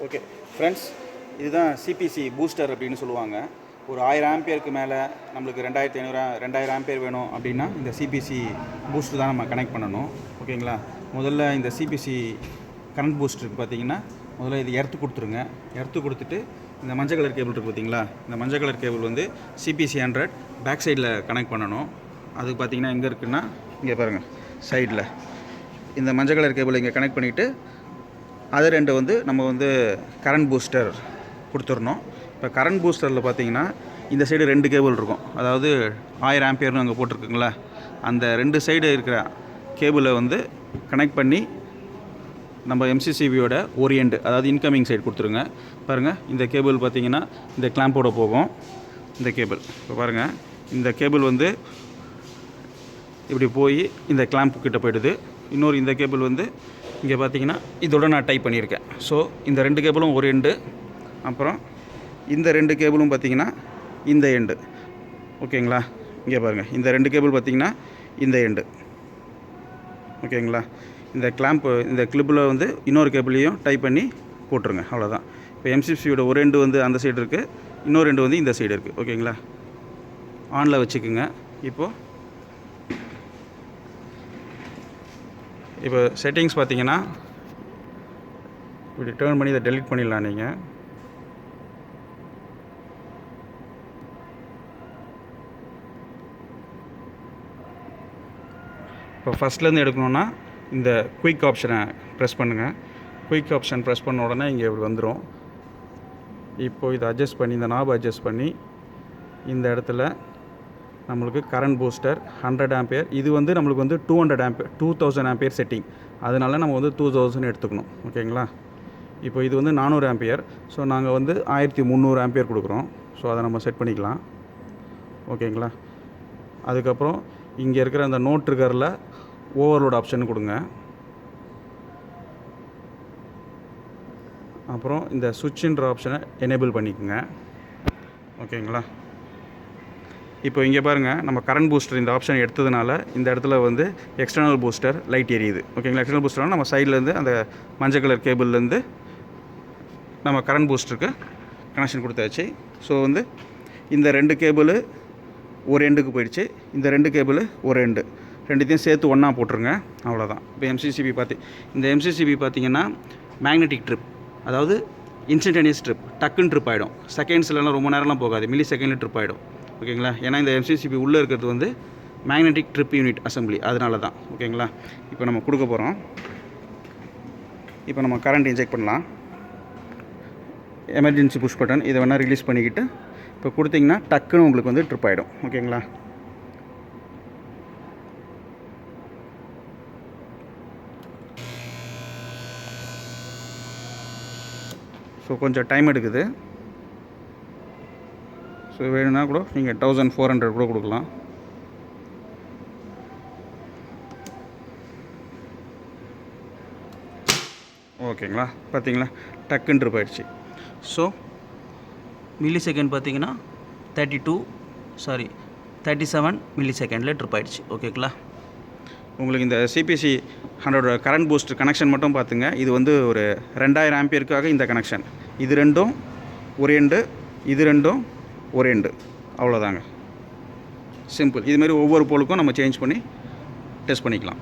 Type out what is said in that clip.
Okay friends, இதுதான் CBC booster அப்படின்னு சொல்லுவாங்க. ஒரு 1000 ஆம்பியருக்கு மேலே நம்மளுக்கு 2000 ஆம்பியர் வேணும் அப்படின்னா இந்த சிபிசி பூஸ்டர் தான் நம்ம கனெக்ட் பண்ணணும். ஓகேங்களா? முதல்ல இந்த சிபிசி கரண்ட் பூஸ்டருக்கு பார்த்தீங்கன்னா முதல்ல இது எர்த்து கொடுத்துருங்க. எர்த்து கொடுத்துட்டு இந்த மஞ்சள் கலர் கேபிள் இருக்குது பார்த்தீங்களா, இந்த மஞ்சள் கலர் கேபிள் வந்து CPC100 பேக் சைடில் கனெக்ட் பண்ணணும். அதுக்கு பார்த்தீங்கன்னா எங்கே இருக்குன்னா இங்கே பாருங்கள், சைடில் இந்த மஞ்சள் கலர் கேபிள் இங்கே கனெக்ட் பண்ணிவிட்டு அது ரெண்டு வந்து நம்ம வந்து கரண்ட் பூஸ்டர் கொடுத்துடணும். இப்போ கரண்ட் பூஸ்டரில் பார்த்தீங்கன்னா இந்த சைடு 2 கேபிள் இருக்கும். அதாவது 1000 ஆம்பியர்னு அங்கே போட்டிருக்குங்களா, அந்த 2 சைடு இருக்கிற கேபிளை வந்து கனெக்ட் பண்ணி நம்ம MCCBயோட ஒரு எண்டு, அதாவது இன்கமிங் சைடு கொடுத்துருங்க. பாருங்கள், இந்த கேபிள் பார்த்தீங்கன்னா இந்த கிளாம்போட போகும். இந்த கேபிள் இப்போ பாருங்கள், இந்த கேபிள் வந்து இப்படி போய் இந்த கிளாம்ப் கிட்ட போயிடுது. இன்னொரு இந்த கேபிள் வந்து இங்கே பார்த்தீங்கன்னா இதோட நான் டைப் பண்ணியிருக்கேன். ஸோ இந்த 2 கேபிளும் ஒரு எண்டு, அப்புறம் இந்த 2 கேபிளும் பார்த்தீங்கன்னா இந்த எண்டு. ஓகேங்களா? இங்கே பாருங்கள், இந்த 2 கேபிள் பார்த்தீங்கன்னா இந்த எண்டு. ஓகேங்களா? இந்த கிளாம்ப் இந்த கிளிப்பில் வந்து இன்னொரு கேபிளையும் டைப் பண்ணி போட்டுருங்க. அவ்வளோதான். இப்போ MCCBயோட ஒரு எண்டு வந்து அந்த சைடு இருக்குது, இன்னொரு எண்டு வந்து இந்த சைடு இருக்குது. ஓகேங்களா? ஆனில் வச்சுக்குங்க. இப்போ செட்டிங்ஸ் பார்த்தீங்கன்னா இப்படி டர்ன் பண்ணி இதை டெலிட் பண்ணிடலாம். நீங்கள் இப்போ ஃபஸ்ட்லேருந்து எடுக்கணுன்னா இந்த குயிக் ஆப்ஷனை ப்ரெஸ் பண்ணுங்கள். குயிக் ஆப்ஷன் ப்ரெஸ் பண்ண உடனே இங்கே இப்படி வந்துடும். இப்போது இதை அட்ஜஸ்ட் பண்ணி, இந்த நாபை அட்ஜஸ்ட் பண்ணி இந்த இடத்துல நம்மளுக்கு கரண்ட் பூஸ்டர் 100 ஆம்பியர், இது வந்து நம்மளுக்கு வந்து 2000 ஆம்பியர் செட்டிங், அதனால நம்ம வந்து 2000 எடுத்துக்கணும். ஓகேங்களா? இப்போ இது வந்து 400 ஆம்பியர், ஸோ நாங்கள் வந்து 1300 ஆம்பியர் கொடுக்குறோம். ஸோ அதை நம்ம செட் பண்ணிக்கலாம். ஓகேங்களா? அதுக்கப்புறம் இங்கே இருக்கிற அந்த நோட் ட்ரிகரில் ஓவர்லோட் ஆப்ஷன் கொடுங்க. அப்புறம் இந்த சுவிட்சுன்ற ஆப்ஷனை எனேபிள் பண்ணிக்கோங்க. ஓகேங்களா? இப்போ இங்கே பாருங்கள், நம்ம கரண்ட் பூஸ்டர் இந்த ஆப்ஷன் எடுத்ததுனால இந்த இடத்துல வந்து எக்ஸ்டர்னல் பூஸ்டர் லைட் எரியுது. ஓகேங்களா? எக்ஸ்டர்னல் பூஸ்டர்னால் நம்ம சைட்லேருந்து அந்த மஞ்சள் கலர் கேபிள்லேருந்து நம்ம கரண்ட் பூஸ்டருக்கு கனெக்ஷன் கொடுத்தாச்சு. ஸோ வந்து இந்த 2 கேபிள் ஒரு எண்டுக்கு போயிடுச்சு, இந்த 2 கேபிள் ஒரு எண்டு, ரெண்டுத்தையும் சேர்த்து ஒன்றா போட்டுருங்க. அவ்வளோதான். இப்போ இந்த MCCB பார்த்தீங்கன்னா மேக்னெட்டிக் ட்ரிப், அதாவது இன்ஸ்டன்டேனியஸ் ட்ரிப், டக்குன்னு ட்ரிப் ஆகிடும். செகண்ட்ஸ்லாம் ரொம்ப நேரம்லாம் போகாது, மில்லி செகண்டில் ட்ரிப் ஆகிடும். ஓகேங்களா? ஏன்னா இந்த MCCB உள்ளே இருக்கிறது வந்து மேக்னெட்டிக் ட்ரிப் யூனிட் அசம்பிளி, அதனால தான். ஓகேங்களா? இப்போ நம்ம கொடுக்க போகிறோம். இப்போ நம்ம கரண்ட் இன்ஜெக்ட் பண்ணலாம். எமர்ஜென்சி புஷ் பட்டன், இதை வேணால் ரிலீஸ் பண்ணிக்கிட்டு இப்போ கொடுத்தீங்கன்னா டக்குன்னு உங்களுக்கு வந்து ட்ரிப் ஆகிடும். ஓகேங்களா? ஸோ கொஞ்சம் டைம் எடுக்குது. ஸோ வேணும்னா கூட நீங்கள் 1400 கூட கொடுக்கலாம். ஓகேங்களா? பார்த்தீங்களா, டக்குன்னு ட்ரிப் ஆகிடுச்சு. ஸோ மில்லி செகண்ட் பார்த்தீங்கன்னா 37 மில்லி செகண்டில் ட்ரிப் ஆகிடுச்சு. ஓகேங்களா? உங்களுக்கு இந்த CPC100 கரண்ட் பூஸ்டர் கனெக்ஷன் மட்டும் பார்த்துங்க. இது வந்து ஒரு 2000 ஆம்பியருக்காக இந்த கனெக்ஷன். இது ரெண்டும் ஒரு எண்டு, இது ரெண்டும் ஒரு எண்டு, அவ்வளோதாங்க. சிம்பிள். இதுமாரி ஒவ்வொரு போலுக்கும் நம்ம சேஞ்ச் பண்ணி டெஸ்ட் பண்ணிக்கலாம்.